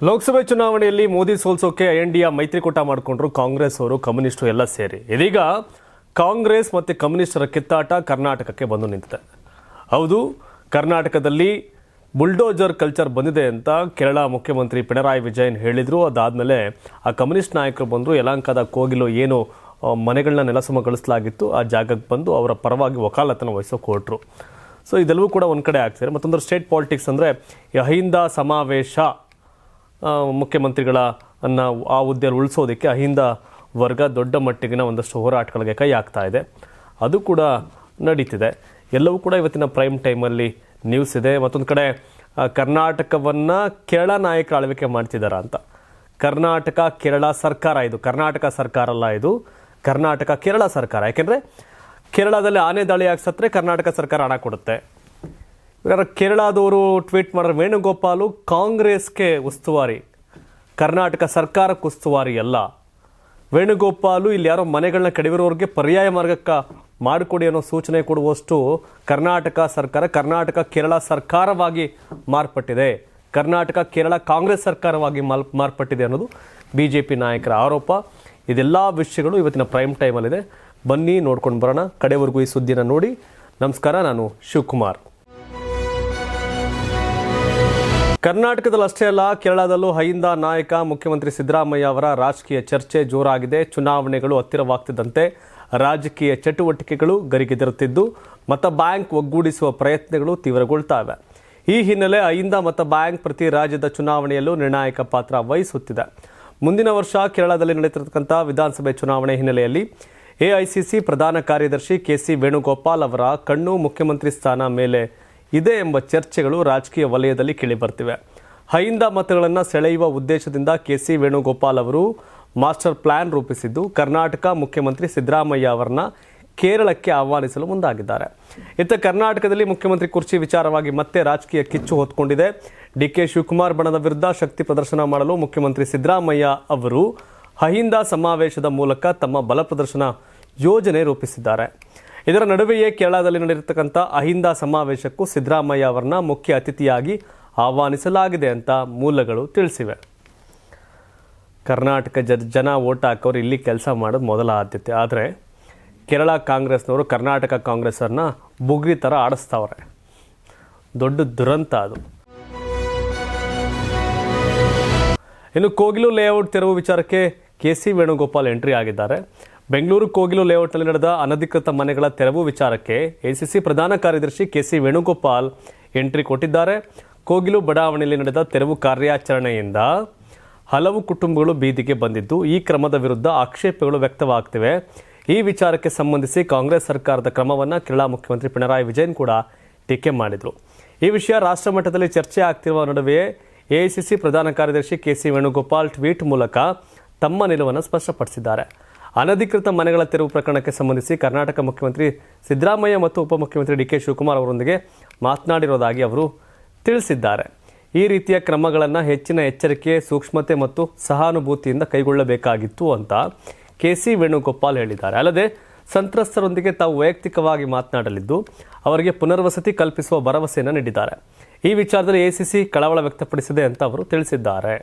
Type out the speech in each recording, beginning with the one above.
ಲೋಕಸಭೆ ಚುನಾವಣೆಯಲ್ಲಿ ಮೋದಿ ಸೋಲ್ಸೋಕೆ ಐಎನ್ಡಿಎ ಮೈತ್ರಿಕೂಟ ಮಾಡಿಕೊಂಡ್ರು ಕಾಂಗ್ರೆಸ್ ಅವರು, ಕಮ್ಯುನಿಸ್ಟರು ಎಲ್ಲ ಸೇರಿ. ಇದೀಗ ಕಾಂಗ್ರೆಸ್ ಮತ್ತು ಕಮ್ಯುನಿಸ್ಟರ ಕಿತ್ತಾಟ ಕರ್ನಾಟಕಕ್ಕೆ ಬಂದು ನಿಂತಿದೆ. ಹೌದು, ಕರ್ನಾಟಕದಲ್ಲಿ ಬುಲ್ಡೋಜರ್ ಕಲ್ಚರ್ ಬಂದಿದೆ ಅಂತ ಕೇರಳ ಮುಖ್ಯಮಂತ್ರಿ ಪಿಣರಾಯಿ ವಿಜಯನ್ ಹೇಳಿದರು. ಅದಾದಮೇಲೆ ಆ ಕಮ್ಯುನಿಸ್ಟ್ ನಾಯಕರು ಬಂದರು. ಯಲಹಂಕದ ಕೋಗಿಲು ಏನು ಮನೆಗಳನ್ನ ನೆಲಸಮಗೊಳಿಸಲಾಗಿತ್ತು ಆ ಜಾಗಕ್ಕೆ ಬಂದು ಅವರ ಪರವಾಗಿ ವಕಾಲತನ ವಹಿಸೋಕೆ ಹೊರಟರು. ಸೊ ಇದೆಲ್ಲವೂ ಕೂಡ ಒಂದು ಕಡೆ ಆಗ್ತಿದೆ. ಮತ್ತೊಂದು ಸ್ಟೇಟ್ ಪಾಲಿಟಿಕ್ಸ್ ಅಂದರೆ ಅಹಿಂದ ಸಮಾವೇಶ, ಮುಖ್ಯಮಂತ್ರಿಗಳ ಆ ಹುದ್ದೆಯಲ್ಲಿ ಉಳಿಸೋದಕ್ಕೆ ಅಹಿಂದ ವರ್ಗ ದೊಡ್ಡ ಮಟ್ಟಿಗಿನ ಒಂದಷ್ಟು ಹೋರಾಟಗಳಿಗೆ ಕೈ ಹಾಕ್ತಾ ಇದೆ. ಅದು ಕೂಡ ನಡೀತಿದೆ. ಎಲ್ಲವೂ ಕೂಡ ಇವತ್ತಿನ ಪ್ರೈಮ್ ಟೈಮಲ್ಲಿ ನ್ಯೂಸ್ ಇದೆ. ಮತ್ತೊಂದು ಕಡೆ ಕರ್ನಾಟಕವನ್ನು ಕೇರಳ ನಾಯಕರು ಆಳ್ವಿಕೆ ಮಾಡ್ತಿದ್ದಾರಾ ಅಂತ. ಕರ್ನಾಟಕ ಕೇರಳ ಸರ್ಕಾರ, ಇದು ಕರ್ನಾಟಕ ಸರ್ಕಾರ ಅಲ್ಲ, ಇದು ಕರ್ನಾಟಕ ಕೇರಳ ಸರ್ಕಾರ. ಯಾಕೆಂದರೆ ಕೇರಳದಲ್ಲಿ ಆನೆ ದಾಳಿ ಸತ್ತರೆ ಕರ್ನಾಟಕ ಸರ್ಕಾರ ಹಣ ಕೊಡುತ್ತೆ. ಇವಾಗ ಕೇರಳದವರು ಟ್ವೀಟ್ ಮಾಡಿದ್ರೆ ವೇಣುಗೋಪಾಲು ಕಾಂಗ್ರೆಸ್ಗೆ ಉಸ್ತುವಾರಿ, ಕರ್ನಾಟಕ ಸರ್ಕಾರಕ್ಕೆ ಉಸ್ತುವಾರಿ ಅಲ್ಲ. ವೇಣುಗೋಪಾಲು ಇಲ್ಲಿ ಯಾರೋ ಮನೆಗಳನ್ನ ಕಡಿವಿರೋರಿಗೆ ಪರ್ಯಾಯ ಮಾರ್ಗಕ್ಕೆ ಮಾಡಿಕೊಡಿ ಅನ್ನೋ ಸೂಚನೆ ಕೊಡುವಷ್ಟು ಕರ್ನಾಟಕ ಸರ್ಕಾರ ಕರ್ನಾಟಕ ಕೇರಳ ಸರ್ಕಾರವಾಗಿ ಮಾರ್ಪಟ್ಟಿದೆ. ಕರ್ನಾಟಕ ಕೇರಳ ಕಾಂಗ್ರೆಸ್ ಸರ್ಕಾರವಾಗಿ ಮಾರ್ಪಟ್ಟಿದೆ ಅನ್ನೋದು BJP ನಾಯಕರ ಆರೋಪ. ಇದೆಲ್ಲ ವಿಷಯಗಳು ಇವತ್ತಿನ ಪ್ರೈಮ್ ಟೈಮಲ್ಲಿದೆ. ಬನ್ನಿ ನೋಡ್ಕೊಂಡು ಬರೋಣ. ಕಡೆವರೆಗೂ ಈ ಸುದ್ದಿನ ನೋಡಿ. ನಮಸ್ಕಾರ, ನಾನು ಶಿವಕುಮಾರ್. ಕರ್ನಾಟಕದಲ್ಲಿ ಅಷ್ಟೇ ಅಲ್ಲ, ಕೇರಳದಲ್ಲೂ ಅಹಿಂದ ನಾಯಕ ಮುಖ್ಯಮಂತ್ರಿ ಸಿದ್ದರಾಮಯ್ಯ ಅವರ ರಾಜಕೀಯ ಚರ್ಚೆ ಜೋರಾಗಿದೆ. ಚುನಾವಣೆಗಳು ಹತ್ತಿರವಾಗ್ತಿದ್ದಂತೆ ರಾಜಕೀಯ ಚಟುವಟಿಕೆಗಳು ಗರಿಗೆದರುತ್ತಿದ್ದು ಮತ ಬ್ಯಾಂಕ್ ಒಗ್ಗೂಡಿಸುವ ಪ್ರಯತ್ನಗಳು ತೀವ್ರಗೊಳ್ತಾವೆ. ಈ ಹಿನ್ನೆಲೆ ಅಹಿಂದ ಮತ ಬ್ಯಾಂಕ್ ಪ್ರತಿ ರಾಜ್ಯದ ಚುನಾವಣೆಯಲ್ಲೂ ನಿರ್ಣಾಯಕ ಪಾತ್ರ ವಹಿಸುತ್ತಿದೆ. ಮುಂದಿನ ವರ್ಷ ಕೇರಳದಲ್ಲಿ ನಡೆಯುತ್ತಿರತಕ್ಕಂಥ ವಿಧಾನಸಭೆ ಚುನಾವಣೆ ಹಿನ್ನೆಲೆಯಲ್ಲಿ AICC ಪ್ರಧಾನ ಕಾರ್ಯದರ್ಶಿ KC ವೇಣುಗೋಪಾಲ್ ಅವರ ಕಣ್ಣು ಮುಖ್ಯಮಂತ್ರಿ ಸ್ಥಾನ ಮೇಲೆ ಇದೆ ಎಂಬ ಚರ್ಚೆಗಳು ರಾಜಕೀಯ ವಲಯದಲ್ಲಿ ಕೇಳಿಬರ್ತಿವೆ. ಅಹಿಂದ ಮತಗಳನ್ನು ಸೆಳೆಯುವ ಉದ್ದೇಶದಿಂದ KC ವೇಣುಗೋಪಾಲ್ ಅವರು ಮಾಸ್ಟರ್ ಪ್ಲಾನ್ ರೂಪಿಸಿದ್ದು ಕರ್ನಾಟಕ ಮುಖ್ಯಮಂತ್ರಿ ಸಿದ್ದರಾಮಯ್ಯ ಅವರನ್ನ ಕೇರಳಕ್ಕೆ ಆಹ್ವಾನಿಸಲು ಮುಂದಾಗಿದ್ದಾರೆ. ಇತ್ತ ಕರ್ನಾಟಕದಲ್ಲಿ ಮುಖ್ಯಮಂತ್ರಿ ಕುರ್ಚಿ ವಿಚಾರವಾಗಿ ಮತ್ತೆ ರಾಜಕೀಯ ಕಿಚ್ಚು ಹೊತ್ಕೊಂಡಿದೆ. DK ಶಿವಕುಮಾರ್ ಬಣದ ವಿರುದ್ಧ ಶಕ್ತಿ ಪ್ರದರ್ಶನ ಮಾಡಲು ಮುಖ್ಯಮಂತ್ರಿ ಸಿದ್ದರಾಮಯ್ಯ ಅವರು ಅಹಿಂದ ಸಮಾವೇಶದ ಮೂಲಕ ತಮ್ಮ ಬಲ ಪ್ರದರ್ಶನ ಯೋಜನೆ ರೂಪಿಸಿದ್ದಾರೆ. ಇದರ ನಡುವೆಯೇ ಕೇರಳದಲ್ಲಿ ನಡೆದಿರತಕ್ಕಂಥ ಅಹಿಂದ ಸಮಾವೇಶಕ್ಕೂ ಸಿದ್ದರಾಮಯ್ಯ ಅವರನ್ನ ಮುಖ್ಯ ಅತಿಥಿಯಾಗಿ ಆಹ್ವಾನಿಸಲಾಗಿದೆ ಅಂತ ಮೂಲಗಳು ತಿಳಿಸಿವೆ. ಕರ್ನಾಟಕ ಜನ ಓಟ್ ಹಾಕೋರು ಇಲ್ಲಿ ಕೆಲಸ ಮಾಡೋದು ಮೊದಲ ಆದ್ಯತೆ. ಆದರೆ ಕೇರಳ ಕಾಂಗ್ರೆಸ್ನವರು ಕರ್ನಾಟಕ ಕಾಂಗ್ರೆಸ್ಸನ್ನು ಬುಗ್ರಿ ಥರ ಆಡಿಸ್ತಾವ್ರೆ. ದೊಡ್ಡ ದುರಂತ ಅದು. ಇನ್ನು ಕೋಗಿಲು ಲೇಔಟ್ ತೆರವು ವಿಚಾರಕ್ಕೆ KC ವೇಣುಗೋಪಾಲ್ ಎಂಟ್ರಿ ಆಗಿದ್ದಾರೆ. ಬೆಂಗಳೂರು ಕೋಗಿಲು ಲೇಔಟ್ನಲ್ಲಿ ನಡೆದ ಅನಧಿಕೃತ ಮನೆಗಳ ತೆರವು ವಿಚಾರಕ್ಕೆ ACC ಪ್ರಧಾನ ಕಾರ್ಯದರ್ಶಿ KC ವೇಣುಗೋಪಾಲ್ ಎಂಟ್ರಿ ಕೊಟ್ಟಿದ್ದಾರೆ. ಕೋಗಿಲು ಬಡಾವಣೆಯಲ್ಲಿ ನಡೆದ ತೆರವು ಕಾರ್ಯಾಚರಣೆಯಿಂದ ಹಲವು ಕುಟುಂಬಗಳು ಬೀದಿಗೆ ಬಂದಿದ್ದು ಈ ಕ್ರಮದ ವಿರುದ್ಧ ಆಕ್ಷೇಪಗಳು ವ್ಯಕ್ತವಾಗ್ತಿವೆ. ಈ ವಿಚಾರಕ್ಕೆ ಸಂಬಂಧಿಸಿ ಕಾಂಗ್ರೆಸ್ ಸರ್ಕಾರದ ಕ್ರಮವನ್ನು ಕೇರಳ ಮುಖ್ಯಮಂತ್ರಿ ಪಿಣರಾಯಿ ವಿಜಯನ್ ಕೂಡ ಟೀಕೆ ಮಾಡಿದರು. ಈ ವಿಷಯ ರಾಷ್ಟ್ರ ಮಟ್ಟದಲ್ಲಿ ಚರ್ಚೆ ಆಗ್ತಿರುವ ನಡುವೆಯೇ AICC ಪ್ರಧಾನ ಕಾರ್ಯದರ್ಶಿ KC ವೇಣುಗೋಪಾಲ್ ಟ್ವೀಟ್ ಮೂಲಕ ತಮ್ಮ ನಿಲುವನ್ನು ಸ್ಪಷ್ಟಪಡಿಸಿದ್ದಾರೆ. ಅನಧಿಕೃತ ಮನೆಗಳ ತೆರವು ಪ್ರಕರಣಕ್ಕೆ ಸಂಬಂಧಿಸಿ ಕರ್ನಾಟಕ ಮುಖ್ಯಮಂತ್ರಿ ಸಿದ್ದರಾಮಯ್ಯ ಮತ್ತು ಉಪಮುಖ್ಯಮಂತ್ರಿ DK ಶಿವಕುಮಾರ್ ಅವರೊಂದಿಗೆ ಮಾತನಾಡಿರೋದಾಗಿ ಅವರು ತಿಳಿಸಿದ್ದಾರೆ. ಈ ರೀತಿಯ ಕ್ರಮಗಳನ್ನು ಹೆಚ್ಚಿನ ಎಚ್ಚರಿಕೆ, ಸೂಕ್ಷ್ಮತೆ ಮತ್ತು ಸಹಾನುಭೂತಿಯಿಂದ ಕೈಗೊಳ್ಳಬೇಕಾಗಿತ್ತು ಅಂತ KC ವೇಣುಗೋಪಾಲ್ ಹೇಳಿದ್ದಾರೆ. ಅಲ್ಲದೆ ಸಂತ್ರಸ್ತರೊಂದಿಗೆ ತಾವು ವೈಯಕ್ತಿಕವಾಗಿ ಮಾತನಾಡಲಿದ್ದು ಅವರಿಗೆ ಪುನರ್ವಸತಿ ಕಲ್ಪಿಸುವ ಭರವಸೆಯನ್ನು ನೀಡಿದ್ದಾರೆ. ಈ ವಿಚಾರದಲ್ಲಿ AICC ಕಳವಳ ವ್ಯಕ್ತಪಡಿಸಿದೆ ಅಂತ ಅವರು ತಿಳಿಸಿದ್ದಾರೆ.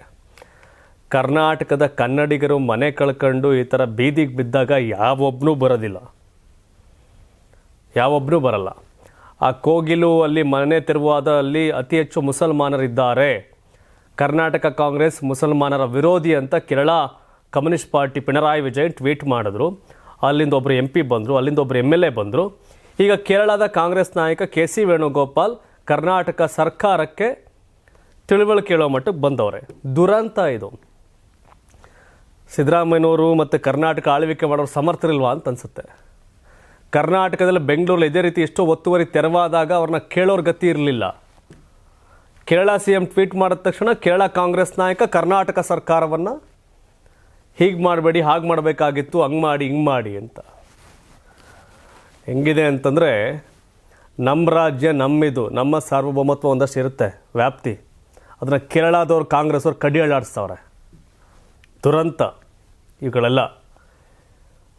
ಕರ್ನಾಟಕದ ಕನ್ನಡಿಗರು ಮನೆ ಕಳ್ಕೊಂಡು ಈ ಥರ ಬೀದಿಗೆ ಬಿದ್ದಾಗ ಯಾವೊಬ್ಬನೂ ಬರಲ್ಲ. ಆ ಕೋಗಿಲು ಅಲ್ಲಿ ಮನೆ ತೆರವಾದ ಅಲ್ಲಿ ಅತಿ ಹೆಚ್ಚು ಮುಸಲ್ಮಾನರಿದ್ದಾರೆ. ಕರ್ನಾಟಕ ಕಾಂಗ್ರೆಸ್ ಮುಸಲ್ಮಾನರ ವಿರೋಧಿ ಅಂತ Kerala communist party Pinarayi Vijayan tweet ಮಾಡಿದ್ರು. ಅಲ್ಲಿಂದ ಒಬ್ಬರು MP ಬಂದರು, ಅಲ್ಲಿಂದ ಒಬ್ಬರು MLA ಬಂದರು. ಈಗ ಕೇರಳದ ಕಾಂಗ್ರೆಸ್ ನಾಯಕ KC ವೇಣುಗೋಪಾಲ್ ಕರ್ನಾಟಕ ಸರ್ಕಾರಕ್ಕೆ ತಿಳುವಳಿಕೆ ಹೇಳೋ ಮಟ್ಟಕ್ಕೆ ಬಂದವರೆ. ದುರಂತ ಇದು. ಸಿದ್ದರಾಮಯ್ಯನವರು ಮತ್ತು ಕರ್ನಾಟಕ ಆಳ್ವಿಕೆ ಮಾಡೋರು ಸಮರ್ಥರಿಲ್ವಾ ಅಂತ ಅನಿಸುತ್ತೆ. ಕರ್ನಾಟಕದಲ್ಲಿ ಬೆಂಗಳೂರಲ್ಲಿ ಇದೇ ರೀತಿ ಎಷ್ಟೋ ಒತ್ತುವರಿ ತೆರವಾದಾಗ ಅವ್ರನ್ನ ಕೇಳೋರ್ ಗತಿ ಇರಲಿಲ್ಲ. ಕೇರಳ CM ಟ್ವೀಟ್ ಮಾಡಿದ ತಕ್ಷಣ ಕೇರಳ ಕಾಂಗ್ರೆಸ್ ನಾಯಕ ಕರ್ನಾಟಕ ಸರ್ಕಾರವನ್ನು ಹೀಗೆ ಮಾಡಬೇಡಿ, ಹಾಗೆ ಮಾಡಬೇಕಾಗಿತ್ತು, ಹಂಗೆ ಮಾಡಿ ಹಿಂಗೆ ಮಾಡಿ ಅಂತ. ಹೆಂಗಿದೆ ಅಂತಂದರೆ ನಮ್ಮ ರಾಜ್ಯ ನಮ್ಮಿದು, ನಮ್ಮ ಸಾರ್ವಭೌಮತ್ವ ಒಂದಷ್ಟು ಇರುತ್ತೆ ವ್ಯಾಪ್ತಿ. ಅದನ್ನು ಕೇರಳದವ್ರು ಕಾಂಗ್ರೆಸ್ಸವ್ರು ಕಡಿ ಅಳ್ಳಾಡಿಸ್ತವ್ರೆ. ದುರಂತ ಇವುಗಳೆಲ್ಲ.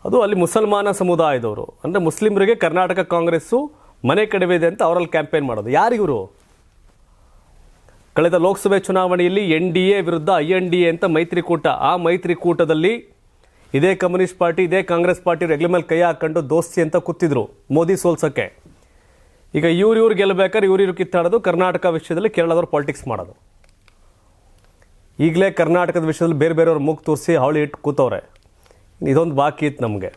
ಅದು ಅಲ್ಲಿ ಮುಸಲ್ಮಾನ ಸಮುದಾಯದವರು, ಅಂದರೆ ಮುಸ್ಲಿಮರಿಗೆ ಕರ್ನಾಟಕ ಕಾಂಗ್ರೆಸ್ಸು ಮನೆ ಕಡಿಮೆ ಇದೆ ಅಂತ ಅವರಲ್ಲಿ ಕ್ಯಾಂಪೇನ್ ಮಾಡೋದು. ಯಾರಿವರು? ಕಳೆದ ಲೋಕಸಭೆ ಚುನಾವಣೆಯಲ್ಲಿ NDA ವಿರುದ್ಧ INDA ಅಂತ ಮೈತ್ರಿಕೂಟ, ಆ ಮೈತ್ರಿಕೂಟದಲ್ಲಿ ಇದೇ ಕಮ್ಯುನಿಸ್ಟ್ ಪಾರ್ಟಿ, ಇದೇ ಕಾಂಗ್ರೆಸ್ ಪಾರ್ಟಿ ಹೆಗ್ಲ ಮೇಲೆ ಕೈ ಹಾಕೊಂಡು ದೋಸ್ತಿ ಅಂತ ಕೂತಿದ್ರು ಮೋದಿ ಸೋಲ್ಸೋಕ್ಕೆ. ಈಗ ಇವ್ರು ಗೆಲ್ಲಬೇಕಾದ್ರೆ ಇವ್ರು ಕಿತ್ತಾಡೋದು, ಕರ್ನಾಟಕ ವಿಷಯದಲ್ಲಿ ಕೇರಳದವ್ರು ಪಾಲಿಟಿಕ್ಸ್ ಮಾಡೋದು. ಈಗಲೇ ಕರ್ನಾಟಕದ ವಿಷಯದಲ್ಲಿ ಬೇರೆ ಬೇರೆಯವ್ರ ಮೂಗು ತೋರಿಸಿ ಹಾವಳಿ ಇಟ್ಟು ಕೂತವ್ರೆ. ಇದೊಂದು ಬಾಕಿ ಇತ್ತು ನಮಗೆ,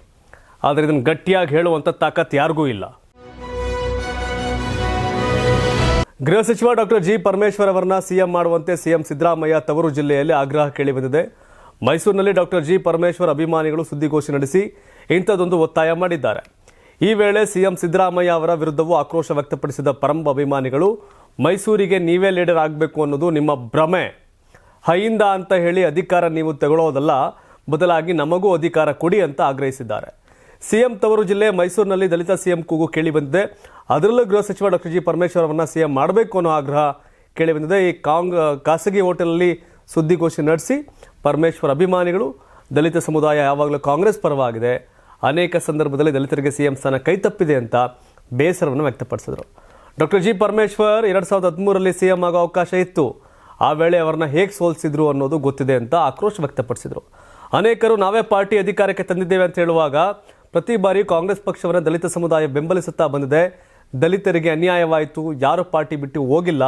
ಆದರೆ ಇದನ್ನು ಗಟ್ಟಿಯಾಗಿ ಹೇಳುವಂಥ ತಾಕತ್ ಯಾರಿಗೂ ಇಲ್ಲ. ಗೃಹ ಸಚಿವ ಡಾಕ್ಟರ್ ಜಿ ಪರಮೇಶ್ವರ್ ಅವರನ್ನ CM ಮಾಡುವಂತೆ CM ಸಿದ್ದರಾಮಯ್ಯ ತವರು ಜಿಲ್ಲೆಯಲ್ಲಿ ಆಗ್ರಹ ಕೇಳಿಬಂದಿದೆ. ಮೈಸೂರಿನಲ್ಲಿ ಡಾಕ್ಟರ್ ಜಿ ಪರಮೇಶ್ವರ್ ಅಭಿಮಾನಿಗಳು ಸುದ್ದಿಗೋಷ್ಠಿ ನಡೆಸಿ ಇಂಥದ್ದೊಂದು ಒತ್ತಾಯ ಮಾಡಿದ್ದಾರೆ. ಈ ವೇಳೆ CM ಸಿದ್ದರಾಮಯ್ಯ ಅವರ ವಿರುದ್ಧವೂ ಆಕ್ರೋಶ ವ್ಯಕ್ತಪಡಿಸಿದ ಪರಂಬ ಅಭಿಮಾನಿಗಳು, ಮೈಸೂರಿಗೆ ನೀವೇ ಲೀಡರ್ ಆಗಬೇಕು ಅನ್ನೋದು ನಿಮ್ಮ ಭ್ರಮೆ, ಹೈಯಿಂದ ಅಂತ ಹೇಳಿ ಅಧಿಕಾರ ನೀವು ತಗೊಳ್ಳೋದಲ್ಲ, ಬದಲಾಗಿ ನಮಗೂ ಅಧಿಕಾರ ಕೊಡಿ ಅಂತ ಆಗ್ರಹಿಸಿದ್ದಾರೆ. CM ತವರು ಜಿಲ್ಲೆ ಮೈಸೂರಿನಲ್ಲಿ ದಲಿತ CM ಕೂಗು ಕೇಳಿಬಂದಿದೆ. ಅದರಲ್ಲೂ ಗೃಹ ಸಚಿವ ಡಾಕ್ಟರ್ ಜಿ ಪರಮೇಶ್ವರ್ ಅವರನ್ನ CM ಮಾಡಬೇಕು ಅನ್ನೋ ಆಗ್ರಹ ಕೇಳಿಬಂದಿದೆ. ಈ ಖಾಸಗಿ ಹೋಟೆಲಲ್ಲಿ ಸುದ್ದಿಗೋಷ್ಠಿ ನಡೆಸಿ ಪರಮೇಶ್ವರ್ ಅಭಿಮಾನಿಗಳು, ದಲಿತ ಸಮುದಾಯ ಯಾವಾಗಲೂ ಕಾಂಗ್ರೆಸ್ ಪರವಾಗಿದೆ, ಅನೇಕ ಸಂದರ್ಭದಲ್ಲಿ ದಲಿತರಿಗೆ CM ಸ್ಥಾನ ಕೈತಪ್ಪಿದೆ ಅಂತ ಬೇಸರವನ್ನು ವ್ಯಕ್ತಪಡಿಸಿದರು. ಡಾಕ್ಟರ್ ಜಿ ಪರಮೇಶ್ವರ್ 2013ರಲ್ಲಿ CM ಆಗೋ ಅವಕಾಶ ಇತ್ತು. ಆ ವೇಳೆ ಅವರನ್ನ ಹೇಗೆ ಸೋಲಿಸಿದ್ರು ಅನ್ನೋದು ಗೊತ್ತಿದೆ ಅಂತ ಆಕ್ರೋಶ ವ್ಯಕ್ತಪಡಿಸಿದರು. ಅನೇಕರು ನಾವೇ ಪಾರ್ಟಿ ಅಧಿಕಾರಕ್ಕೆ ತಂದಿದ್ದೇವೆ ಅಂತ ಹೇಳುವಾಗ ಪ್ರತಿ ಬಾರಿ ಕಾಂಗ್ರೆಸ್ ಪಕ್ಷವನ್ನು ದಲಿತ ಸಮುದಾಯ ಬೆಂಬಲಿಸುತ್ತಾ ಬಂದಿದೆ. ದಲಿತರಿಗೆ ಅನ್ಯಾಯವಾಯಿತು, ಯಾರು ಪಾರ್ಟಿ ಬಿಟ್ಟು ಹೋಗಿಲ್ಲ,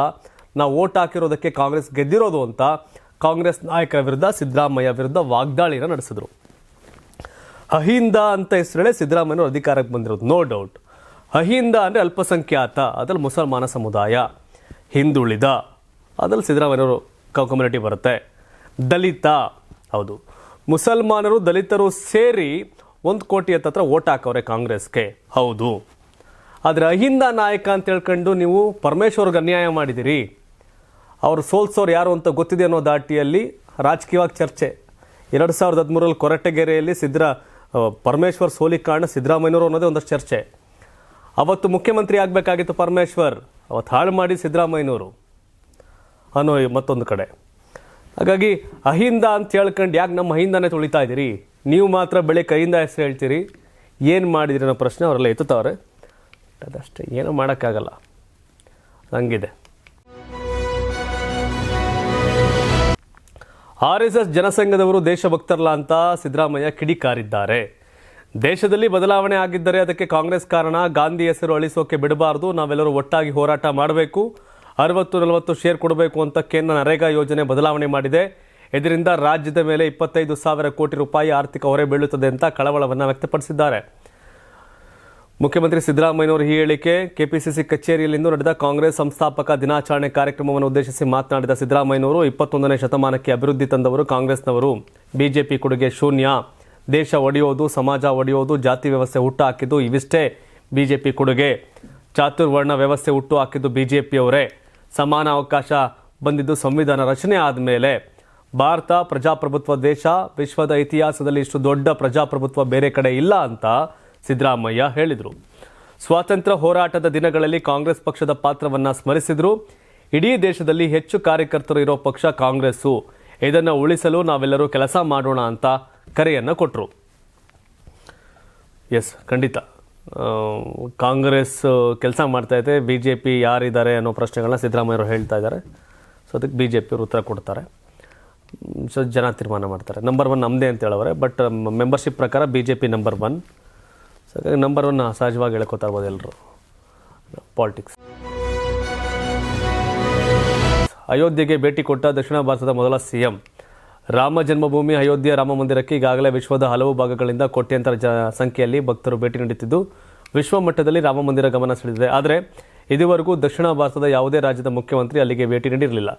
ನಾವು ಓಟ್ ಹಾಕಿರೋದಕ್ಕೆ ಕಾಂಗ್ರೆಸ್ ಗೆದ್ದಿರೋದು ಅಂತ ಕಾಂಗ್ರೆಸ್ ನಾಯಕರ ವಿರುದ್ಧ, ಸಿದ್ದರಾಮಯ್ಯ ವಿರುದ್ಧ ವಾಗ್ದಾಳಿನ ನಡೆಸಿದ್ರು. ಅಹಿಂದ ಅಂತ ಹೆಸರೇ ಸಿದ್ದರಾಮಯ್ಯನವರು ಅಧಿಕಾರಕ್ಕೆ ಬಂದಿರೋದು, ನೋ ಡೌಟ್. ಅಹಿಂದ ಅಂದರೆ ಅಲ್ಪಸಂಖ್ಯಾತ, ಅದ್ರಲ್ಲಿ ಮುಸಲ್ಮಾನ ಸಮುದಾಯ, ಹಿಂದುಳಿದ, ಅದ್ರಲ್ಲಿ ಸಿದ್ದರಾಮಯ್ಯನವರು ಕಮ್ಯುನಿಟಿ ಬರುತ್ತೆ. ದಲಿತ, ಹೌದು, ಮುಸಲ್ಮಾನರು ದಲಿತರು ಸೇರಿ 1 ಕೋಟಿ ಹತ್ರ ಓಟ್ ಹಾಕವ್ರೆ ಕಾಂಗ್ರೆಸ್ಗೆ, ಹೌದು. ಆದರೆ ಅಹಿಂದ ನಾಯಕ ಅಂತ ಹೇಳ್ಕೊಂಡು ನೀವು ಪರಮೇಶ್ವರ್ಗೆ ಅನ್ಯಾಯ ಮಾಡಿದಿರಿ, ಅವರು ಸೋಲ್ಸೋರು ಯಾರು ಅಂತ ಗೊತ್ತಿದೆ ಅನ್ನೋ ದಾಟಿಯಲ್ಲಿ ರಾಜಕೀಯವಾಗಿ ಚರ್ಚೆ. 2013ರಲ್ಲಿ ಕೊರಟಗೆರೆಯಲ್ಲಿ ಪರಮೇಶ್ವರ್ ಸೋಲಿಗೆ ಕಾರಣ ಸಿದ್ದರಾಮಯ್ಯನವರು ಅನ್ನೋದೇ ಒಂದಷ್ಟು ಚರ್ಚೆ. ಅವತ್ತು ಮುಖ್ಯಮಂತ್ರಿ ಆಗಬೇಕಾಗಿತ್ತು ಪರಮೇಶ್ವರ್, ಅವತ್ತು ಹಾಳು ಮಾಡಿ ಸಿದ್ದರಾಮಯ್ಯನವರು ಅನ್ನೋ ಮತ್ತೊಂದು ಕಡೆ. ಹಾಗಾಗಿ ಅಹಿಂದ ಅಂತ ಹೇಳ್ಕೊಂಡು ಯಾಕೆ ನಮ್ಮ ಅಹಿಂದನೇ ತುಳಿತಾ ಇದ್ದೀರಿ, ನೀವು ಮಾತ್ರ ಬೆಳಗ್ಗೆ ಕೈಯಿಂದ ಹೆಸರು ಹೇಳ್ತೀರಿ, ಏನು ಮಾಡಿದಿರಿ ಅನ್ನೋ ಪ್ರಶ್ನೆ ಅವರೆಲ್ಲ ಎತ್ತುತ್ತವ್ರೆ. ಅದಷ್ಟೇ, ಏನೂ ಮಾಡೋಕ್ಕಾಗಲ್ಲ, ಹಂಗಿದೆ. RSS ಜನಸಂಘದವರು ದೇಶಭಕ್ತರಲ್ಲ ಅಂತ ಸಿದ್ದರಾಮಯ್ಯ ಕಿಡಿಕಾರಿದ್ದಾರೆ. ದೇಶದಲ್ಲಿ ಬದಲಾವಣೆ ಆಗಿದ್ದರೆ ಅದಕ್ಕೆ ಕಾಂಗ್ರೆಸ್ ಕಾರಣ, ಗಾಂಧಿ ಹೆಸರು ಅಳಿಸೋಕೆ ಬಿಡಬಾರ್ದು, ನಾವೆಲ್ಲರೂ ಒಟ್ಟಾಗಿ ಹೋರಾಟ ಮಾಡಬೇಕು, 60-40 ಶೇರ್ ಕೊಡಬೇಕು ಅಂತ ಕೇಂದ್ರ ನರೇಗಾ ಯೋಜನೆ ಬದಲಾವಣೆ ಮಾಡಿದೆ. ಇದರಿಂದ ರಾಜ್ಯದ ಮೇಲೆ 25,000 ಕೋಟಿ ರೂಪಾಯಿ ಆರ್ಥಿಕ ಹೊರೆ ಬೀಳುತ್ತದೆ ಅಂತ ಕಳವಳವನ್ನು ವ್ಯಕ್ತಪಡಿಸಿದ್ದಾರೆ. ಮುಖ್ಯಮಂತ್ರಿ ಸಿದ್ದರಾಮಯ್ಯನವರ ಈ ಹೇಳಿಕೆ ಕೆಪಿಸಿಸಿ ಕಚೇರಿಯಲ್ಲಿಂದು ನಡೆದ ಕಾಂಗ್ರೆಸ್ ಸಂಸ್ಥಾಪಕ ದಿನಾಚರಣೆ ಕಾರ್ಯಕ್ರಮವನ್ನು ಉದ್ದೇಶಿಸಿ ಮಾತನಾಡಿದ ಸಿದ್ದರಾಮಯ್ಯನವರು, 21ನೇ ಶತಮಾನಕ್ಕೆ ಅಭಿವೃದ್ಧಿ ತಂದವರು ಕಾಂಗ್ರೆಸ್ನವರು, ಬಿಜೆಪಿ ಕೊಡುಗೆ ಶೂನ್ಯ, ದೇಶ ಒಡೆಯೋದು, ಸಮಾಜ ಒಡೆಯೋದು, ಜಾತಿ ವ್ಯವಸ್ಥೆ ಹುಟ್ಟು ಹಾಕಿದ್ದು ಇವಿಷ್ಟೇ ಬಿಜೆಪಿ ಕೊಡುಗೆ, ಚಾತುರ್ವರ್ಣ ವ್ಯವಸ್ಥೆ ಹುಟ್ಟು ಹಾಕಿದ್ದು ಬಿಜೆಪಿಯವರೇ, ಸಮಾನ ಅವಕಾಶ ಬಂದಿದ್ದು ಸಂವಿಧಾನ ರಚನೆ ಆದಮೇಲೆ, ಭಾರತ ಪ್ರಜಾಪ್ರಭುತ್ವ ದೇಶ, ವಿಶ್ವದ ಇತಿಹಾಸದಲ್ಲಿ ಇಷ್ಟು ದೊಡ್ಡ ಪ್ರಜಾಪ್ರಭುತ್ವ ಬೇರೆ ಕಡೆ ಇಲ್ಲ ಅಂತ ಸಿದ್ದರಾಮಯ್ಯ ಹೇಳಿದರು. ಸ್ವಾತಂತ್ರ್ಯ ಹೋರಾಟದ ದಿನಗಳಲ್ಲಿ ಕಾಂಗ್ರೆಸ್ ಪಕ್ಷದ ಪಾತ್ರವನ್ನು ಸ್ಮರಿಸಿದರು. ಇಡೀ ದೇಶದಲ್ಲಿ ಹೆಚ್ಚು ಕಾರ್ಯಕರ್ತರು ಇರೋ ಪಕ್ಷ ಕಾಂಗ್ರೆಸ್ಸು, ಇದನ್ನು ಉಳಿಸಲು ನಾವೆಲ್ಲರೂ ಕೆಲಸ ಮಾಡೋಣ ಅಂತ ಕರೆಯನ್ನು ಕೊಟ್ಟರು. ಎಸ್, ಖಂಡಿತ ಕಾಂಗ್ರೆಸ್ ಕೆಲಸ ಮಾಡ್ತಾ ಇದೆ, BJP ಯಾರಿದ್ದಾರೆ ಅನ್ನೋ ಪ್ರಶ್ನೆಗಳನ್ನ ಸಿದ್ದರಾಮಯ್ಯವರು ಹೇಳ್ತಾ ಇದ್ದಾರೆ. ಸೊ ಅದಕ್ಕೆ BJPಯವರು ಉತ್ತರ ಕೊಡ್ತಾರೆ. ಸೊ ಜನ ತೀರ್ಮಾನ ಮಾಡ್ತಾರೆ. ನಂಬರ್ 1 ನಮ್ಮದೇ ಅಂತ ಹೇಳೋರೆ, ಬಟ್ ಮೆಂಬರ್ಶಿಪ್ ಪ್ರಕಾರ BJP ನಂಬರ್ 1. ಸೊ ಹಾಗಾಗಿ ನಂಬರ್ 1 ಸಹಜವಾಗಿ ಹೇಳ್ಕೊತಾ ಇರ್ಬೋದು ಎಲ್ಲರೂ. ಪಾಲಿಟಿಕ್ಸ್. ಅಯೋಧ್ಯೆಗೆ ಭೇಟಿ ಕೊಟ್ಟ ದಕ್ಷಿಣ ಭಾರತದ ಮೊದಲ CM. ರಾಮ ಜನ್ಮಭೂಮಿ ಅಯೋಧ್ಯೆ ರಾಮ ಮಂದಿರಕ್ಕೆ ಈಗಾಗಲೇ ವಿಶ್ವದ ಹಲವು ಭಾಗಗಳಿಂದ ಕೋಟ್ಯಾಂತರ ಸಂಖ್ಯೆಯಲ್ಲಿ ಭಕ್ತರು ಭೇಟಿ ನೀಡುತ್ತಿದ್ದು ವಿಶ್ವ ಮಟ್ಟದಲ್ಲಿ ರಾಮ ಮಂದಿರ ಗಮನ ಸೆಳೆದಿದೆ. ಆದರೆ ಇದುವರೆಗೂ ದಕ್ಷಿಣ ಭಾರತದ ಯಾವುದೇ ರಾಜ್ಯದ ಮುಖ್ಯಮಂತ್ರಿ ಅಲ್ಲಿಗೆ ಭೇಟಿ ನೀಡಿರಲಿಲ್ಲ.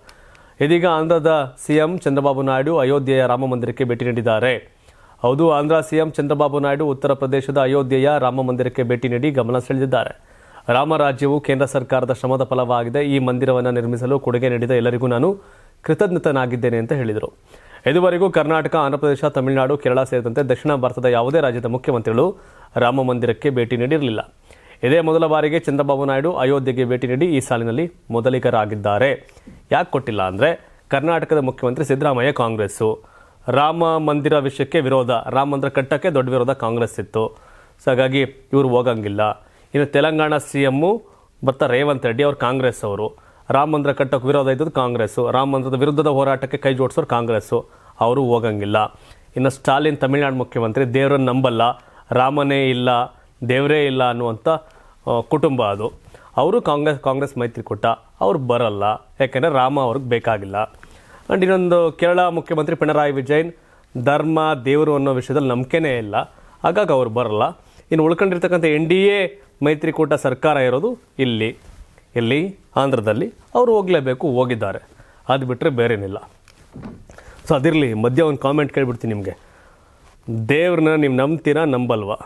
ಇದೀಗ ಆಂಧ್ರದ CM ಚಂದ್ರಬಾಬು ನಾಯ್ಡು ಅಯೋಧ್ಯೆಯ ರಾಮ ಮಂದಿರಕ್ಕೆ ಭೇಟಿ ನೀಡಿದ್ದಾರೆ. ಹೌದು, ಆಂಧ್ರ CM ಚಂದ್ರಬಾಬು ನಾಯ್ಡು ಉತ್ತರ ಪ್ರದೇಶದ ಅಯೋಧ್ಯೆಯ ರಾಮ ಮಂದಿರಕ್ಕೆ ಭೇಟಿ ನೀಡಿ ಗಮನ ಸೆಳೆದಿದ್ದಾರೆ. ರಾಮರಾಜ್ಯವು ಕೇಂದ್ರ ಸರ್ಕಾರದ ಶ್ರಮದ ಫಲವಾಗಿದೆ. ಈ ಮಂದಿರವನ್ನು ನಿರ್ಮಿಸಲು ಕೊಡುಗೆ ನೀಡಿದ ಎಲ್ಲರಿಗೂ ನಾನು ಕೃತಜ್ಞನಾಗಿದ್ದೇನೆ ಅಂತ ಹೇಳಿದರು. ಇದುವರೆಗೂ ಕರ್ನಾಟಕ, ಆಂಧ್ರಪ್ರದೇಶ, ತಮಿಳುನಾಡು, ಕೇರಳ ಸೇರಿದಂತೆ ದಕ್ಷಿಣ ಭಾರತದ ಯಾವುದೇ ರಾಜ್ಯದ ಮುಖ್ಯಮಂತ್ರಿಗಳು ರಾಮ ಮಂದಿರಕ್ಕೆ ಭೇಟಿ ನೀಡಿರಲಿಲ್ಲ. ಇದೇ ಮೊದಲ ಬಾರಿಗೆ ಚಂದ್ರಬಾಬು ನಾಯ್ಡು ಅಯೋಧ್ಯೆಗೆ ಭೇಟಿ ನೀಡಿ ಈ ಸಾಲಿನಲ್ಲಿ ಮೊದಲಿಗರಾಗಿದ್ದಾರೆ. ಯಾಕೆ ಕೊಟ್ಟಿಲ್ಲ ಅಂದರೆ, ಕರ್ನಾಟಕದ ಮುಖ್ಯಮಂತ್ರಿ ಸಿದ್ದರಾಮಯ್ಯ ಕಾಂಗ್ರೆಸ್ಸು, ರಾಮ ಮಂದಿರ ವಿಷಯಕ್ಕೆ ವಿರೋಧ, ರಾಮ ಮಂದಿರ ಕಟ್ಟಕ್ಕೆ ದೊಡ್ಡ ವಿರೋಧ ಕಾಂಗ್ರೆಸ್ ಇತ್ತು. ಸೊ ಹಾಗಾಗಿ ಇವರು ಹೋಗಂಗಿಲ್ಲ. ಇನ್ನು ತೆಲಂಗಾಣ CM ಬರ್ತಾ ರೇವಂತ್ ರೆಡ್ಡಿ, ಅವರು ಕಾಂಗ್ರೆಸ್ ಅವರು. ರಾಮ ಮಂದಿರ ಕಟ್ಟೋಕೆ ವಿರೋಧ ಇದ್ದದ್ದು ಕಾಂಗ್ರೆಸ್ಸು, ರಾಮ ಮಂದಿರದ ವಿರುದ್ಧದ ಹೋರಾಟಕ್ಕೆ ಕೈ ಜೋಡಿಸೋರು ಕಾಂಗ್ರೆಸ್ಸು, ಅವರು ಹೋಗಂಗಿಲ್ಲ. ಇನ್ನು ಸ್ಟಾಲಿನ್ ತಮಿಳುನಾಡು ಮುಖ್ಯಮಂತ್ರಿ, ದೇವರನ್ನು ನಂಬಲ್ಲ, ರಾಮನೇ ಇಲ್ಲ, ದೇವರೇ ಇಲ್ಲ ಅನ್ನುವಂಥ ಕುಟುಂಬ ಅದು. ಅವರು ಕಾಂಗ್ರೆಸ್ ಮೈತ್ರಿಕೂಟ, ಅವ್ರು ಬರಲ್ಲ, ಯಾಕೆಂದರೆ ರಾಮ ಅವ್ರಿಗೆ ಬೇಕಾಗಿಲ್ಲ. ಆ್ಯಂಡ್ ಇನ್ನೊಂದು ಕೇರಳ ಮುಖ್ಯಮಂತ್ರಿ ಪಿಣರಾಯಿ ವಿಜಯನ್, ಧರ್ಮ ದೇವರು ಅನ್ನೋ ವಿಷಯದಲ್ಲಿ ನಂಬಿಕೆನೇ ಇಲ್ಲ, ಹಾಗಾಗಿ ಅವ್ರು ಬರಲ್ಲ. ಇನ್ನು ಉಳ್ಕೊಂಡಿರ್ತಕ್ಕಂಥ NDA ಮೈತ್ರಿಕೂಟ ಸರ್ಕಾರ ಇರೋದು ಇಲ್ಲಿ ಆಂಧ್ರದಲ್ಲಿ, ಅವರು ಹೋಗಲೇಬೇಕು, ಹೋಗಿದ್ದಾರೆ. ಅದು ಬಿಟ್ಟರೆ ಬೇರೇನಿಲ್ಲ. ಸೊ ಅದಿರಲಿ, ಮಧ್ಯ ಒಂದು ಕಾಮೆಂಟ್ ಕೇಳಿಬಿಡ್ತೀನಿ ನಿಮಗೆ. ದೇವ್ರನ್ನ ನೀವು ನಂಬ್ತೀರಾ ನಂಬಲ್ವಾ?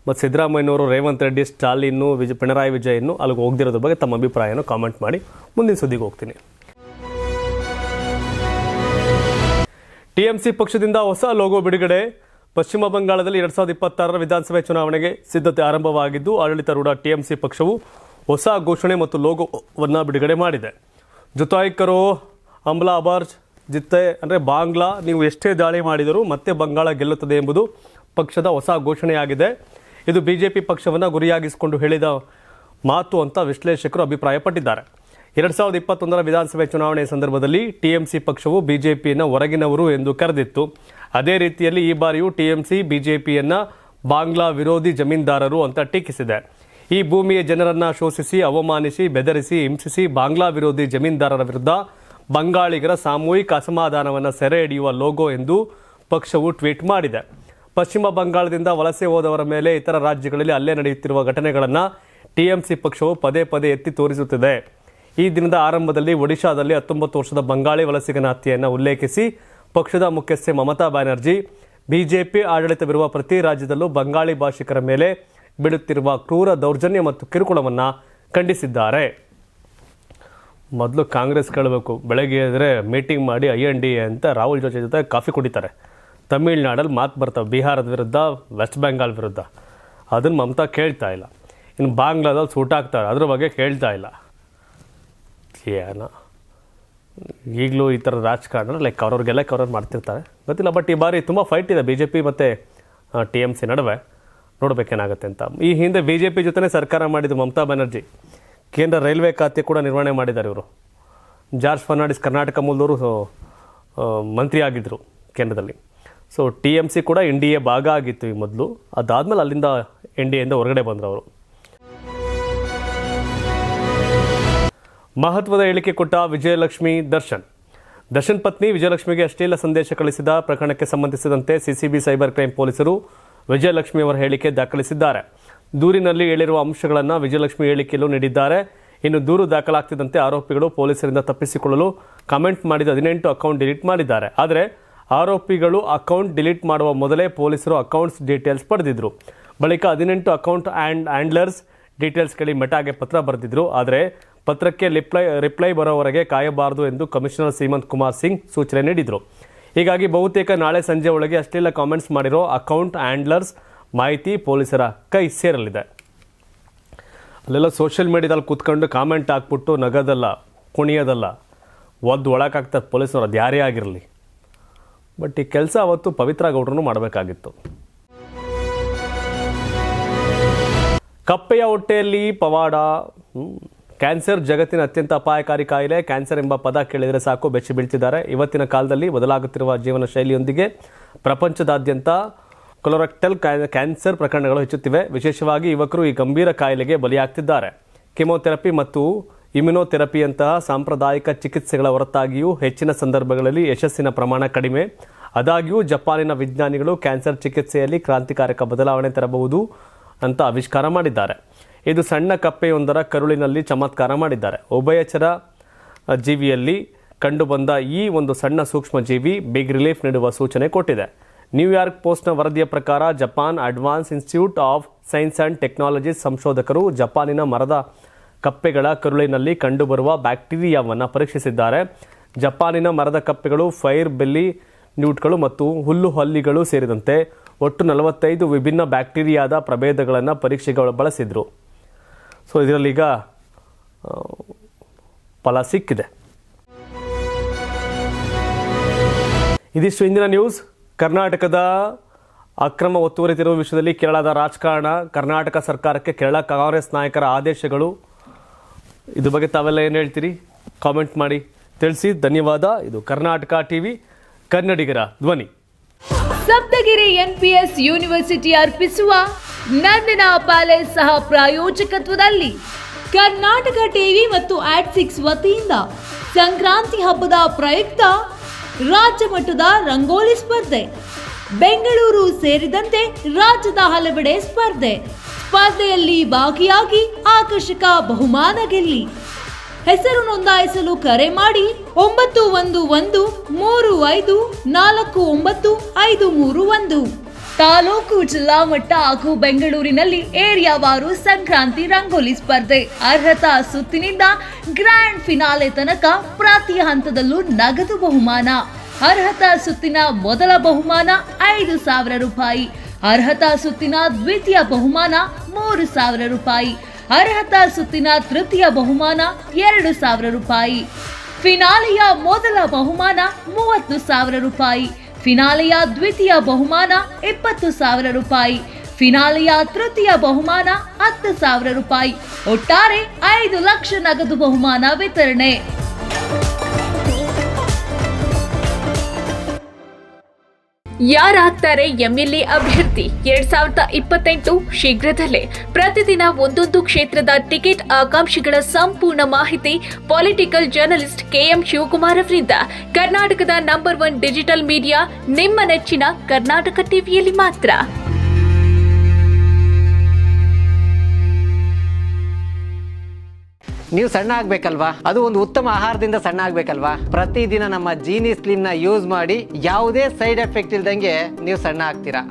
ಮತ್ತು ಸಿದ್ದರಾಮಯ್ಯನವರು, ರೇವಂತ್ ರೆಡ್ಡಿ, ಸ್ಟಾಲಿನ್ನು, ಪಿಣರಾಯಿ ವಿಜಯನ್ನು ಅಲ್ಲಿಗೆ ಹೋಗ್ದಿರೋದ್ರ ಬಗ್ಗೆ ತಮ್ಮ ಅಭಿಪ್ರಾಯನ ಕಾಮೆಂಟ್ ಮಾಡಿ. ಮುಂದಿನ ಸುದ್ದಿಗೆ ಹೋಗ್ತೀನಿ. TMC ಪಕ್ಷದಿಂದ ಹೊಸ ಲೋಗೋ ಬಿಡುಗಡೆ. ಪಶ್ಚಿಮ ಬಂಗಾಳದಲ್ಲಿ 2026ರ ವಿಧಾನಸಭೆ ಚುನಾವಣೆಗೆ ಸಿದ್ಧತೆ ಆರಂಭವಾಗಿದ್ದು, ಆಡಳಿತಾರೂಢ TMC ಪಕ್ಷವು ಹೊಸ ಘೋಷಣೆ ಮತ್ತು ಲೋಗೋವನ್ನು ಬಿಡುಗಡೆ ಮಾಡಿದೆ. ಜುತಾಯ್ ಕರೋ ಅಮ್ಲಾ ಅಬಾರ್ಜ್ ಜಿತ್ತೆ, ಅಂದರೆ ಬಾಂಗ್ಲಾ ನೀವು ಎಷ್ಟೇ ದಾಳಿ ಮಾಡಿದರೂ ಮತ್ತೆ ಬಂಗಾಳ ಗೆಲ್ಲುತ್ತದೆ ಎಂಬುದು ಪಕ್ಷದ ಹೊಸ ಘೋಷಣೆಯಾಗಿದೆ. ಇದು BJP ಪಕ್ಷವನ್ನು ಗುರಿಯಾಗಿಸಿಕೊಂಡು ಹೇಳಿದ ಮಾತು ಅಂತ ವಿಶ್ಲೇಷಕರು ಅಭಿಪ್ರಾಯಪಟ್ಟಿದ್ದಾರೆ. 2021ರ ವಿಧಾನಸಭೆ ಚುನಾವಣೆಯ ಸಂದರ್ಭದಲ್ಲಿ TMC ಪಕ್ಷವು BJPಯನ್ನು ಹೊರಗಿನವರು ಎಂದು ಕರೆದಿತ್ತು. ಅದೇ ರೀತಿಯಲ್ಲಿ ಈ ಬಾರಿಯೂ TMC BJPಯನ್ನು ಬಾಂಗ್ಲಾ ವಿರೋಧಿ ಜಮೀನ್ದಾರರು ಅಂತ ಟೀಕಿಸಿದೆ. ಈ ಭೂಮಿಯ ಜನರನ್ನು ಶೋಷಿಸಿ, ಅವಮಾನಿಸಿ, ಬೆದರಿಸಿ, ಹಿಂಸಿಸಿ ಬಾಂಗ್ಲಾ ವಿರೋಧಿ ಜಮೀನ್ದಾರರ ವಿರುದ್ಧ ಬಂಗಾಳಿಗರ ಸಾಮೂಹಿಕ ಅಸಮಾಧಾನವನ್ನು ಸೆರೆ ಹಿಡಿಯುವ ಲೋಗೋ ಎಂದು ಪಕ್ಷವು ಟ್ವೀಟ್ ಮಾಡಿದೆ. ಪಶ್ಚಿಮ ಬಂಗಾಳದಿಂದ ವಲಸೆ ಹೋದವರ ಮೇಲೆ ಇತರ ರಾಜ್ಯಗಳಲ್ಲಿ ಹಲ್ಲೆ ನಡೆಯುತ್ತಿರುವ ಘಟನೆಗಳನ್ನು TMC ಪಕ್ಷವು ಪದೇ ಪದೇ ಎತ್ತಿ ತೋರಿಸುತ್ತಿದೆ. ಈ ದಿನದ ಆರಂಭದಲ್ಲಿ ಒಡಿಶಾದಲ್ಲಿ 19 ವರ್ಷದ ಬಂಗಾಳಿ ವಲಸಿಗನ ಹತ್ಯೆಯನ್ನು ಉಲ್ಲೇಖಿಸಿ ಪಕ್ಷದ ಮುಖ್ಯಸ್ಥೆ ಮಮತಾ ಬ್ಯಾನರ್ಜಿ, BJP ಆಡಳಿತವಿರುವ ಪ್ರತಿ ರಾಜ್ಯದಲ್ಲೂ ಬಂಗಾಳಿ ಭಾಷಿಕರ ಮೇಲೆ ಬೀಳುತ್ತಿರುವ ಕ್ರೂರ ದೌರ್ಜನ್ಯ ಮತ್ತು ಕಿರುಕುಳವನ್ನು ಖಂಡಿಸಿದ್ದಾರೆ. ಮೊದಲು ಕಾಂಗ್ರೆಸ್ ಕೇಳಬೇಕು, ಬೆಳಗ್ಗೆ ಎದ್ರೆ ಮೀಟಿಂಗ್ ಮಾಡಿ INDA ಅಂತ ರಾಹುಲ್ ಜೋಶಿ ಜೊತೆ ಕಾಫಿ ಕುಡಿತಾರೆ. ತಮಿಳ್ನಾಡಲ್ಲಿ ಮಾತು ಬರ್ತವೆ, ಬಿಹಾರದ ವಿರುದ್ಧ, ವೆಸ್ಟ್ ಬೆಂಗಾಲ್ ವಿರುದ್ಧ. ಅದನ್ನು ಮಮತಾ ಕೇಳ್ತಾ ಇಲ್ಲ. ಇನ್ನು ಬಾಂಗ್ಲಾದಲ್ಲಿ ಸೂಟಾಗ್ತಾರೆ, ಅದ್ರ ಬಗ್ಗೆ ಕೇಳ್ತಾ ಇಲ್ಲ. ಏನೋ ಈಗಲೂ ಈ ಥರ ರಾಜಕಾರಣ ಲೈಕ್ ಅವ್ರವ್ರಿಗೆಲ್ಲ ಅವ್ರವ್ರು ಮಾಡ್ತಿರ್ತಾರೆ, ಗೊತ್ತಿಲ್ಲ. ಬಟ್ ಈ ಬಾರಿ ತುಂಬ ಫೈಟ್ ಇದೆ BJP ಮತ್ತು TMC ನಡುವೆ. ನೋಡಬೇಕೇನಾಗುತ್ತೆ ಅಂತ. ಈ ಹಿಂದೆ BJP ಜೊತೆ ಸರ್ಕಾರ ಮಾಡಿದ್ದು ಮಮತಾ ಬ್ಯಾನರ್ಜಿ. ಕೇಂದ್ರ ರೈಲ್ವೆ ಖಾತೆ ಕೂಡ ನಿರ್ವಹಣೆ ಮಾಡಿದ್ದಾರೆ ಇವರು. ಜಾರ್ಜ್ ಫರ್ನಾಂಡಿಸ್ ಕರ್ನಾಟಕ ಮೂಲದವರು ಮಂತ್ರಿ ಆಗಿದ್ದರು ಕೇಂದ್ರದಲ್ಲಿ. ಸೊ TMC ಕೂಡ NDA ಭಾಗ ಆಗಿತ್ತು ಈ ಮೊದಲು. ಅದಾದಮೇಲೆ ಅಲ್ಲಿಂದ NDAಯಿಂದ ಹೊರಗಡೆ ಬಂದರು ಅವರು. ಮಹತ್ವದ ಹೇಳಿಕೆ ಕೊಟ್ಟ ವಿಜಯಲಕ್ಷ್ಮಿ ದರ್ಶನ್ ಪತ್ನಿ ವಿಜಯಲಕ್ಷ್ಮಿಗೆ ಅಶ್ಲೀಲ ಸಂದೇಶ ಕಳಿಸಿದ ಪ್ರಕರಣಕ್ಕೆ ಸಂಬಂಧಿಸಿದಂತೆ CCB ಸೈಬರ್ ಕ್ರೈಮ್ ಪೊಲೀಸರು ವಿಜಯಲಕ್ಷ್ಮಿ ಅವರ ಹೇಳಿಕೆ ದಾಖಲಿಸಿದ್ದಾರೆ. ದೂರಿನಲ್ಲಿ ಹೇಳಿರುವ ಅಂಶಗಳನ್ನು ವಿಜಯಲಕ್ಷ್ಮಿ ಹೇಳಿಕೆಯಲ್ಲೂ ನೀಡಿದ್ದಾರೆ. ಇನ್ನು ದೂರು ದಾಖಲಾಗ್ತಿದ್ದಂತೆ ಆರೋಪಿಗಳು ಪೊಲೀಸರಿಂದ ತಪ್ಪಿಸಿಕೊಳ್ಳಲು ಕಮೆಂಟ್ ಮಾಡಿದ 18 ಅಕೌಂಟ್ ಡಿಲೀಟ್ ಮಾಡಿದ್ದಾರೆ. ಆದರೆ ಆರೋಪಿಗಳು ಅಕೌಂಟ್ ಡಿಲೀಟ್ ಮಾಡುವ ಮೊದಲೇ ಪೊಲೀಸರು ಅಕೌಂಟ್ಸ್ ಡೀಟೇಲ್ಸ್ ಪಡೆದಿದ್ರು. ಬಳಿಕ 18 ಅಕೌಂಟ್ ಹ್ಯಾಂಡ್ಲರ್ಸ್ ಡೀಟೇಲ್ಸ್ ಕೇಳಿ ಮೆಟಾಗೆ ಪತ್ರ ಬರೆದಿದ್ರು. ಆದರೆ ಪತ್ರಕ್ಕೆ ರಿಪ್ಲೈ ಬರೋವರೆಗೆ ಕಾಯಬಾರದು ಎಂದು ಕಮಿಷನರ್ ಸೀಮಂತ್ ಕುಮಾರ್ ಸಿಂಗ್ ಸೂಚನೆ ನೀಡಿದರು. ಹೀಗಾಗಿ ಬಹುತೇಕ ನಾಳೆ ಸಂಜೆ ಒಳಗೆ ಅಷ್ಟೆಲ್ಲ ಕಾಮೆಂಟ್ಸ್ ಮಾಡಿರೋ ಅಕೌಂಟ್ ಹ್ಯಾಂಡ್ಲರ್ಸ್ ಮಾಹಿತಿ ಪೊಲೀಸರ ಕೈ ಸೇರಲಿದೆ. ಅಲ್ಲೆಲ್ಲ ಸೋಷಿಯಲ್ ಮೀಡಿಯಾದಲ್ಲಿ ಕೂತ್ಕೊಂಡು ಕಾಮೆಂಟ್ ಹಾಕ್ಬಿಟ್ಟು ನಗದಲ್ಲ, ಕುಣಿಯೋದಲ್ಲ, ಒದ್ದು ಒಳಗಾಗ್ತದೆ ಪೊಲೀಸರು, ಅದು ಯಾರೇ ಆಗಿರಲಿ. ಬಟ್ ಈ ಕೆಲಸ ಅವತ್ತು ಪವಿತ್ರ ಗೌಡ್ರೂ ಮಾಡಬೇಕಾಗಿತ್ತು. ಕಪ್ಪೆಯ ಹೊಟ್ಟೆಯಲ್ಲಿ ಪವಾಡ. ಕ್ಯಾನ್ಸರ್ ಜಗತ್ತಿನ ಅತ್ಯಂತ ಅಪಾಯಕಾರಿ ಕಾಯಿಲೆ. ಕ್ಯಾನ್ಸರ್ ಎಂಬ ಪದ ಕೇಳಿದರೆ ಸಾಕು ಬೆಚ್ಚಿ ಬೀಳ್ತಿದ್ದಾರೆ. ಇವತ್ತಿನ ಕಾಲದಲ್ಲಿ ಬದಲಾಗುತ್ತಿರುವ ಜೀವನ ಶೈಲಿಯೊಂದಿಗೆ ಪ್ರಪಂಚದಾದ್ಯಂತ ಕೊಲೊರೆಕ್ಟಲ್ ಕ್ಯಾನ್ಸರ್ ಪ್ರಕರಣಗಳು ಹೆಚ್ಚುತ್ತಿವೆ. ವಿಶೇಷವಾಗಿ ಯುವಕರು ಈ ಗಂಭೀರ ಕಾಯಿಲೆಗೆ ಬಲಿಯಾಗ್ತಿದ್ದಾರೆ. ಕೆಮೊಥೆರಪಿ ಮತ್ತು ಇಮ್ಯುನೋಥೆರಪಿಯಂತಹ ಸಾಂಪ್ರದಾಯಿಕ ಚಿಕಿತ್ಸೆಗಳ ಹೊರತಾಗಿಯೂ ಹೆಚ್ಚಿನ ಸಂದರ್ಭಗಳಲ್ಲಿ ಯಶಸ್ಸಿನ ಪ್ರಮಾಣ ಕಡಿಮೆ. ಆದಾಗ್ಯೂ ಜಪಾನಿನ ವಿಜ್ಞಾನಿಗಳು ಕ್ಯಾನ್ಸರ್ ಚಿಕಿತ್ಸೆಯಲ್ಲಿ ಕ್ರಾಂತಿಕಾರಕ ಬದಲಾವಣೆ ತರಬಹುದು ಅಂತ ಆವಿಷ್ಕಾರ ಮಾಡಿದ್ದಾರೆ. ಇದು ಸಣ್ಣ ಕಪ್ಪೆಯೊಂದರ ಕರುಳಿನಲ್ಲಿ ಚಮತ್ಕಾರ ಮಾಡಿದ್ದಾರೆ. ಉಭಯಚರ ಜೀವಿಯಲ್ಲಿ ಕಂಡುಬಂದ ಈ ಒಂದು ಸಣ್ಣ ಸೂಕ್ಷ್ಮ ಜೀವಿ ಬಿಗ್ ರಿಲೀಫ್ ನೀಡುವ ಸೂಚನೆ ಕೊಟ್ಟಿದೆ. ನ್ಯೂಯಾರ್ಕ್ ಪೋಸ್ಟ್ನ ವರದಿಯ ಪ್ರಕಾರ Japan advance institute of science and technologies ಸಂಶೋಧಕರು ಜಪಾನಿನ ಮರದ ಕಪ್ಪೆಗಳ ಕರುಳಿನಲ್ಲಿ ಕಂಡುಬರುವ ಬ್ಯಾಕ್ಟೀರಿಯಾವನ್ನು ಪರೀಕ್ಷಿಸಿದ್ದಾರೆ. ಜಪಾನಿನ ಮರದ ಕಪ್ಪೆಗಳು, ಫೈರ್ ಬೆಲ್ಲಿ ನ್ಯೂಟ್ಗಳು ಮತ್ತು ಹುಲ್ಲು ಹಲ್ಲಿಗಳು ಸೇರಿದಂತೆ ಒಟ್ಟು 45 ವಿಭಿನ್ನ ಬ್ಯಾಕ್ಟೀರಿಯಾದ ಪ್ರಭೇದಗಳನ್ನು ಪರೀಕ್ಷೆಗಳು ಬಳಸಿದ್ರು. ಸೊ ಇದರಲ್ಲೀಗ ಫಲ ಸಿಕ್ಕಿದೆ. ಇದಿಷ್ಟು ಇಂದಿನ ನ್ಯೂಸ್. ಕರ್ನಾಟಕದ ಅಕ್ರಮ ಒತ್ತುವರಿ ತೆರವು ವಿಷಯದಲ್ಲಿ ಕೇರಳದ ರಾಜಕಾರಣ, ಕರ್ನಾಟಕ ಸರ್ಕಾರಕ್ಕೆ ಕೇರಳ ಕಾಂಗ್ರೆಸ್ ನಾಯಕರ ಆದೇಶಗಳು, ಇದ್ರ ಬಗ್ಗೆ ತಾವೆಲ್ಲ ಏನು ಹೇಳ್ತೀರಿ ಕಾಮೆಂಟ್ ಮಾಡಿ ತಿಳಿಸಿ. ಧನ್ಯವಾದ. ಇದು ಕರ್ನಾಟಕ ಟಿವಿ, ಕನ್ನಡಿಗರ ಧ್ವನಿ. ಸಪ್ತಗಿರಿ ಎನ್ಪಿಎಸ್ ಯೂನಿವರ್ಸಿಟಿ ಅರ್ಪಿಸುವ ನಂದನ ಪ್ಯಾಲೇಸ್ ಸಹ ಪ್ರಾಯೋಜಕತ್ವದಲ್ಲಿ ಕರ್ನಾಟಕ ಟಿವಿ ಮತ್ತು ಆಟ್6 ವತಿಯಿಂದ ಸಂಕ್ರಾಂತಿ ಹಬ್ಬದ ಪ್ರಯುಕ್ತ ರಾಜ್ಯ ಮಟ್ಟದ ರಂಗೋಲಿ ಸ್ಪರ್ಧೆ, ಬೆಂಗಳೂರು ಸೇರಿದಂತೆ ರಾಜ್ಯದ ಹಲವೆಡೆ ಸ್ಪರ್ಧೆಯಲ್ಲಿ ಭಾಗಿಯಾಗಿ ಆಕರ್ಷಕ ಬಹುಮಾನ ಗೆಲ್ಲಿ. ಹೆಸರು ನೋಂದಾಯಿಸಲು ಕರೆ ಮಾಡಿ 9113549531. ತಾಲೂಕು, ಜಿಲ್ಲಾ ಮಟ್ಟ ಹಾಗೂ ಬೆಂಗಳೂರಿನಲ್ಲಿ ಏರಿಯಾವಾರು ಸಂಕ್ರಾಂತಿ ರಂಗೋಲಿ ಸ್ಪರ್ಧೆ. ಅರ್ಹತಾ ಸುತ್ತಿನಿಂದ ಗ್ರ್ಯಾಂಡ್ ಫಿನಾಲೆ ತನಕ ಪ್ರತಿ ಹಂತದಲ್ಲೂ ನಗದು ಬಹುಮಾನ. ಅರ್ಹತಾ ಸುತ್ತಿನ ಮೊದಲ ಬಹುಮಾನ 5,000 ರೂಪಾಯಿ. ಅರ್ಹತಾ ಸುತ್ತಿನ ದ್ವಿತೀಯ ಬಹುಮಾನ 3,000 ರೂಪಾಯಿ. ಅರ್ಹತಾ ಸುತ್ತಿನ ತೃತೀಯ ಬಹುಮಾನ 2,000 ರೂಪಾಯಿ. ಫಿನಾಲೆಯ ಮೊದಲ ಬಹುಮಾನ 30,000 ರೂಪಾಯಿ. ಫಿನಾಲೆಯ ದ್ವಿತೀಯ ಬಹುಮಾನ 20,000 ರೂಪಾಯಿ. ಫಿನಾಲೆಯ ತೃತೀಯ ಬಹುಮಾನ 10,000 ರೂಪಾಯಿ. ಒಟ್ಟಾರೆ 5 ಲಕ್ಷ ನಗದು ಬಹುಮಾನ ವಿತರಣೆ. ಯಾರಾಗ್ತಾರೆ ಎಂಎಲ್ಎ ಅಭ್ಯರ್ಥಿ 2028 ಶೀಘ್ರದಲ್ಲೇ. ಪ್ರತಿದಿನ ಒಂದೊಂದು ಕ್ಷೇತ್ರದ ಟಿಕೆಟ್ ಆಕಾಂಕ್ಷಿಗಳ ಸಂಪೂರ್ಣ ಮಾಹಿತಿ ಪೊಲಿಟಿಕಲ್ ಜರ್ನಲಿಸ್ಟ್ KM ಶಿವಕುಮಾರ್ ಅವರಿಂದ. ಕರ್ನಾಟಕದ ನಂಬರ್ 1 ಡಿಜಿಟಲ್ ಮೀಡಿಯಾ ನಿಮ್ಮ ನೆಚ್ಚಿನ ಕರ್ನಾಟಕ ಟಿವಿಯಲ್ಲಿ ಮಾತ್ರ. ನೀವು ಸಣ್ಣ ಆಗ್ಬೇಕಲ್ವಾ? ಅದು ಒಂದು ಉತ್ತಮ ಆಹಾರದಿಂದ ಸಣ್ಣ ಆಗ್ಬೇಕಲ್ವಾ? ಪ್ರತಿದಿನ ನಮ್ಮ ಜೀನಿ ಸ್ಲಿಮ್ ನ ಯೂಸ್ ಮಾಡಿ ಯಾವುದೇ ಸೈಡ್ ಎಫೆಕ್ಟ್ ಇಲ್ದಂಗೆ ನೀವು ಸಣ್ಣ ಆಗ್ತೀರಾ.